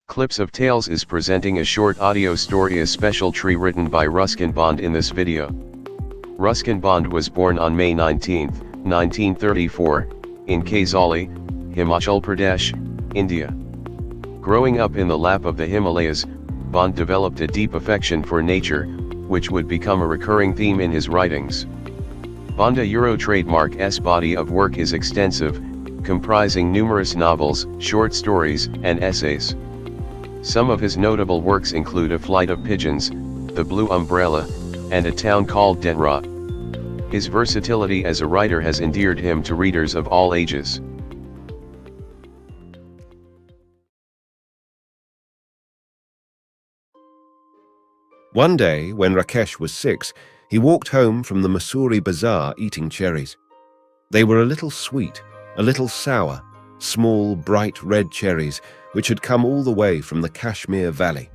Clips of Tales is presenting a short audio story, a special tree written by Ruskin Bond in this video. Ruskin Bond was born on May 19, 1934, in Kaisali, Himachal Pradesh, India. Growing up in the lap of the Himalayas, Bond developed a deep affection for nature, which would become a recurring theme in his writings. Bond Euro trademark's body of work is extensive, comprising numerous novels, short stories, and essays. Some of his notable works include A Flight of Pigeons, The Blue Umbrella, and A Town Called Dehra. His versatility as a writer has endeared him to readers of all ages. One day, when Rakesh was 6, he walked home from the Mussoorie Bazaar eating cherries. They were a little sweet, a little sour, small, bright red cherries which had come all the way from the Kashmir Valley.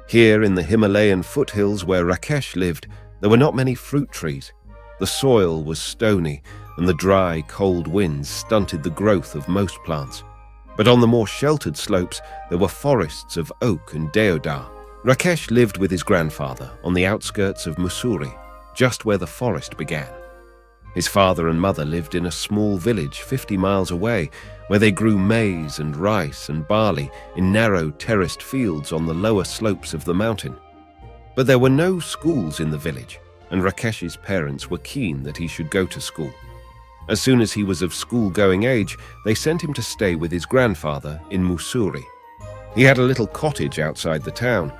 Here in the Himalayan foothills where Rakesh lived, there were not many fruit trees. The soil was stony, and the dry, cold winds stunted the growth of most plants. But on the more sheltered slopes, there were forests of oak and deodar. Rakesh lived with his grandfather on the outskirts of Mussoorie, just where the forest began. His father and mother lived in a small village 50 miles away, where they grew maize and rice and barley in narrow terraced fields on the lower slopes of the mountain. But there were no schools in the village, and Rakesh's parents were keen that he should go to school. As soon as he was of school-going age, they sent him to stay with his grandfather in Mussoorie. He had a little cottage outside the town.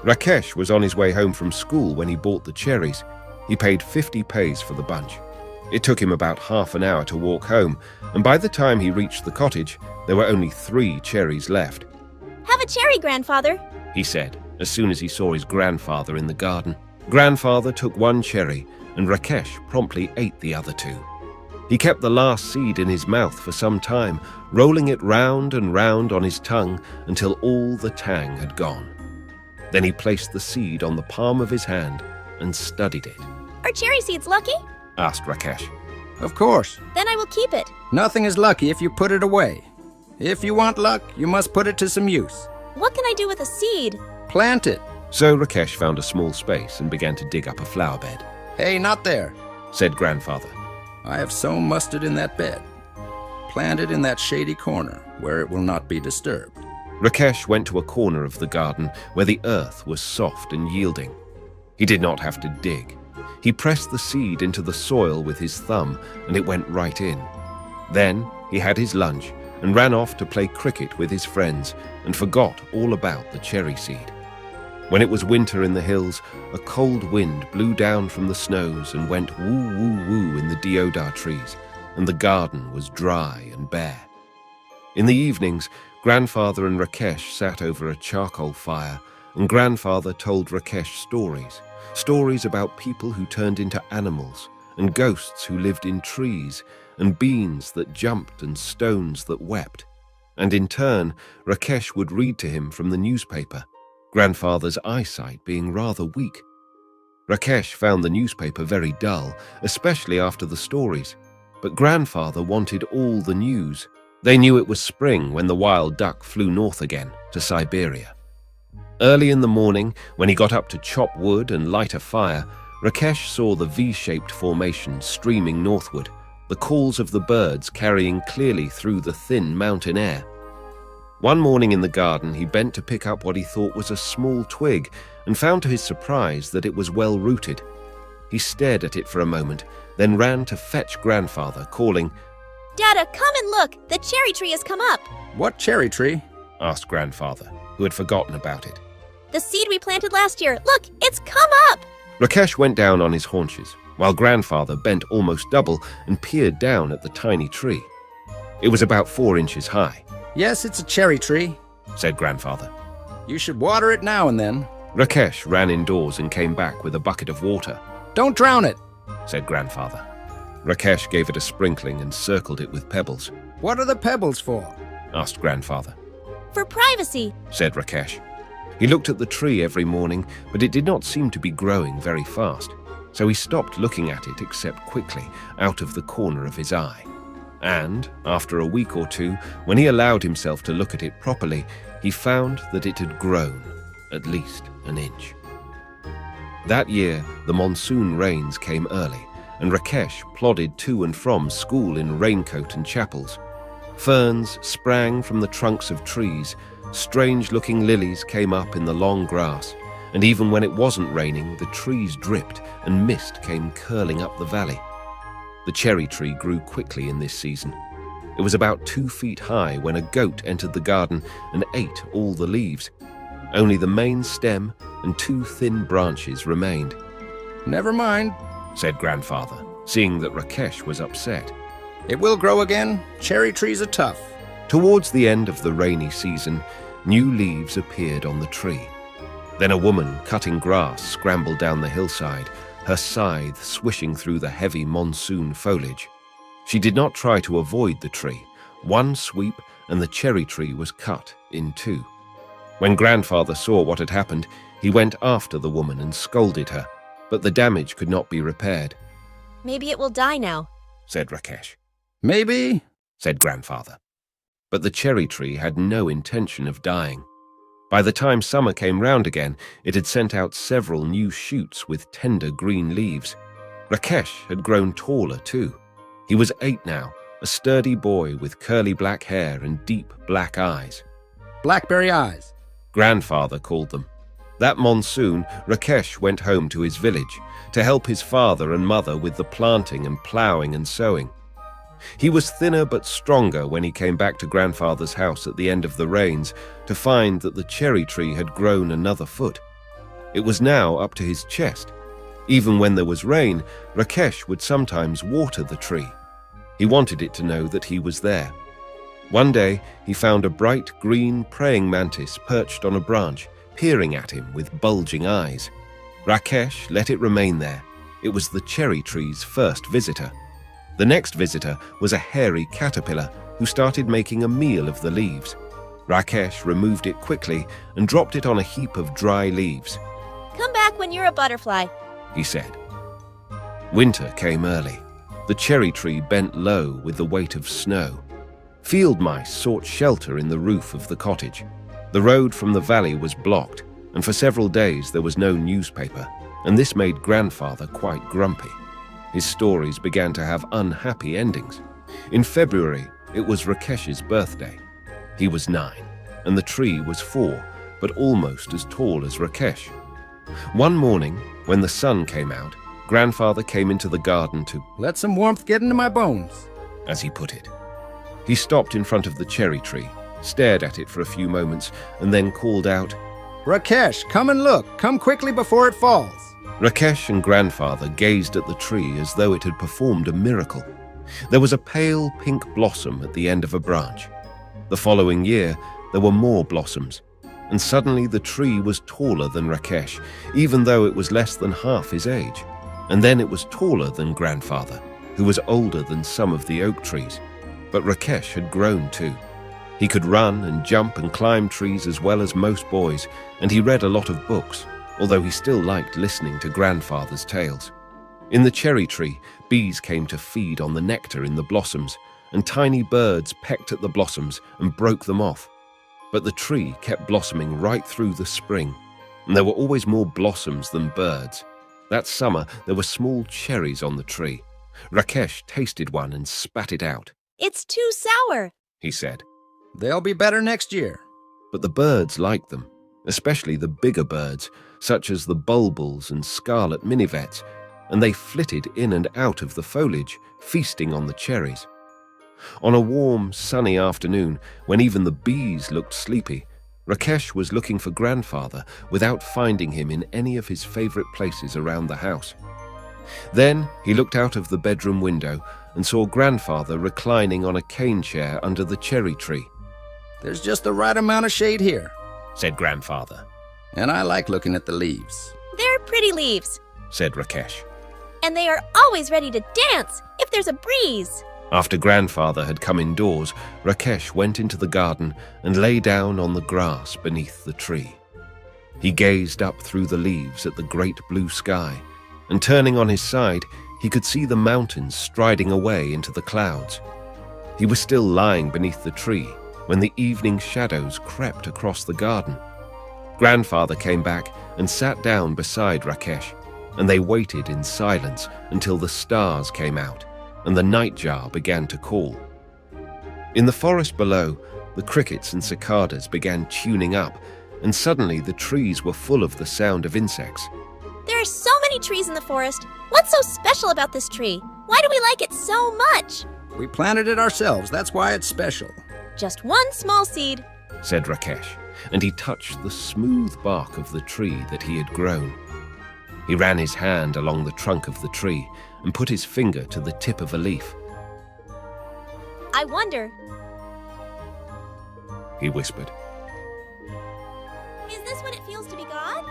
Rakesh was on his way home from school when he bought the cherries. He paid 50 paise for the bunch. It took him about half an hour to walk home, and by the time he reached the cottage, there were only 3 cherries left. "Have a cherry, Grandfather," he said, as soon as he saw his grandfather in the garden. Grandfather took 1 cherry, and Rakesh promptly ate the other 2. He kept the last seed in his mouth for some time, rolling it round and round on his tongue until all the tang had gone. Then he placed the seed on the palm of his hand and studied it. "Are cherry seeds lucky?" asked Rakesh. Of course. "Then I will keep it." Nothing is lucky if you put it away. If you want luck, you must put it to some use. "What can I do with a seed?" Plant it. So Rakesh found a small space and began to dig up a flower bed. Hey, not there, said Grandfather. I have sown mustard in that bed. Plant it in that shady corner where it will not be disturbed. Rakesh went to a corner of the garden where the earth was soft and yielding. He did not have to dig. He pressed the seed into the soil with his thumb, and it went right in. Then he had his lunch and ran off to play cricket with his friends and forgot all about the cherry seed. When it was winter in the hills, a cold wind blew down from the snows and went woo-woo-woo in the deodar trees, and the garden was dry and bare. In the evenings, Grandfather and Rakesh sat over a charcoal fire, and Grandfather told Rakesh stories about people who turned into animals, and ghosts who lived in trees, and beans that jumped and stones that wept. And in turn, Rakesh would read to him from the newspaper, Grandfather's eyesight being rather weak. Rakesh found the newspaper very dull, especially after the stories, but Grandfather wanted all the news. They knew it was spring when the wild duck flew north again to Siberia. Early in the morning, when he got up to chop wood and light a fire, Rakesh saw the V-shaped formation streaming northward, the calls of the birds carrying clearly through the thin mountain air. One morning in the garden, he bent to pick up what he thought was a small twig and found to his surprise that it was well rooted. He stared at it for a moment, then ran to fetch Grandfather, calling, "Dada, come and look! The cherry tree has come up!" What cherry tree? asked Grandfather, who had forgotten about it. "The seed we planted last year! Look, it's come up!" Rakesh went down on his haunches, while Grandfather bent almost double and peered down at the tiny tree. It was about 4 inches high. Yes, it's a cherry tree, said Grandfather. You should water it now and then. Rakesh ran indoors and came back with a bucket of water. Don't drown it, said Grandfather. Rakesh gave it a sprinkling and circled it with pebbles. What are the pebbles for? asked Grandfather. "For privacy," said Rakesh. He looked at the tree every morning, but it did not seem to be growing very fast, so he stopped looking at it except quickly, out of the corner of his eye. And, after a week or two, when he allowed himself to look at it properly, he found that it had grown at least an inch. That year, the monsoon rains came early, and Rakesh plodded to and from school in raincoat and chapels. Ferns sprang from the trunks of trees, strange-looking lilies came up in the long grass, and even when it wasn't raining, the trees dripped and mist came curling up the valley. The cherry tree grew quickly in this season. It was about 2 feet high when a goat entered the garden and ate all the leaves. Only the main stem and 2 thin branches remained. Never mind, said Grandfather, seeing that Rakesh was upset. it will grow again. Cherry trees are tough. Towards the end of the rainy season, new leaves appeared on the tree. Then a woman cutting grass scrambled down the hillside, her scythe swishing through the heavy monsoon foliage. She did not try to avoid the tree. One sweep and the cherry tree was cut in 2. When Grandfather saw what had happened, he went after the woman and scolded her, but the damage could not be repaired. Maybe it will die now. Said Rakesh. Maybe, Said Grandfather. But the cherry tree had no intention of dying. By the time summer came round again, it had sent out several new shoots with tender green leaves. Rakesh had grown taller too. He was 8 now, a sturdy boy with curly black hair and deep black eyes. blackberry eyes. Grandfather called them. That monsoon, Rakesh went home to his village to help his father and mother with the planting and ploughing and sowing. He was thinner but stronger when he came back to Grandfather's house at the end of the rains to find that the cherry tree had grown another foot. It was now up to his chest. Even when there was rain, Rakesh would sometimes water the tree. He wanted it to know that he was there. One day, he found a bright green praying mantis perched on a branch, peering at him with bulging eyes. Rakesh let it remain there. It was the cherry tree's first visitor. The next visitor was a hairy caterpillar who started making a meal of the leaves. Rakesh removed it quickly and dropped it on a heap of dry leaves. Come back when you're a butterfly. He said. Winter came early. The cherry tree bent low with the weight of snow. Field mice sought shelter in the roof of the cottage. The road from the valley was blocked, and for several days there was no newspaper, and this made Grandfather quite grumpy. His stories began to have unhappy endings. In February, it was Rakesh's birthday. He was 9, and the tree was 4, but almost as tall as Rakesh. One morning, when the sun came out, Grandfather came into the garden to, Let some warmth get into my bones. as he put it. He stopped in front of the cherry tree, stared at it for a few moments, and then called out, Rakesh, come and look. Come quickly before it falls. Rakesh and Grandfather gazed at the tree as though it had performed a miracle. There was a pale pink blossom at the end of a branch. The following year, there were more blossoms, and suddenly the tree was taller than Rakesh, even though it was less than half his age. And then it was taller than Grandfather, who was older than some of the oak trees. But Rakesh had grown too. He could run and jump and climb trees as well as most boys, and he read a lot of books, although he still liked listening to Grandfather's tales. In the cherry tree, bees came to feed on the nectar in the blossoms, and tiny birds pecked at the blossoms and broke them off. But the tree kept blossoming right through the spring, and there were always more blossoms than birds. That summer, there were small cherries on the tree. Rakesh tasted one and spat it out. It's too sour. He said. They'll be better next year. But the birds liked them, especially the bigger birds, such as the bulbuls and scarlet minivets, and they flitted in and out of the foliage, feasting on the cherries. On a warm, sunny afternoon, when even the bees looked sleepy, Rakesh was looking for Grandfather without finding him in any of his favorite places around the house. Then he looked out of the bedroom window and saw Grandfather reclining on a cane chair under the cherry tree. There's just the right amount of shade here. Said Grandfather. And I like looking at the leaves. They're pretty leaves. Said Rakesh. And they are always ready to dance if there's a breeze. After Grandfather had come indoors, Rakesh went into the garden and lay down on the grass beneath the tree. He gazed up through the leaves at the great blue sky, and turning on his side, he could see the mountains striding away into the clouds. He was still lying beneath the tree, when the evening shadows crept across the garden. Grandfather came back and sat down beside Rakesh, and they waited in silence until the stars came out and the nightjar began to call. In the forest below, the crickets and cicadas began tuning up, and suddenly the trees were full of the sound of insects. There are so many trees in the forest. What's so special about this tree? Why do we like it so much? We planted it ourselves, that's why it's special. Just one small seed. Said Rakesh, and he touched the smooth bark of the tree that he had grown. He ran his hand along the trunk of the tree and put his finger to the tip of a leaf. I wonder, He whispered. is this what it feels to be God?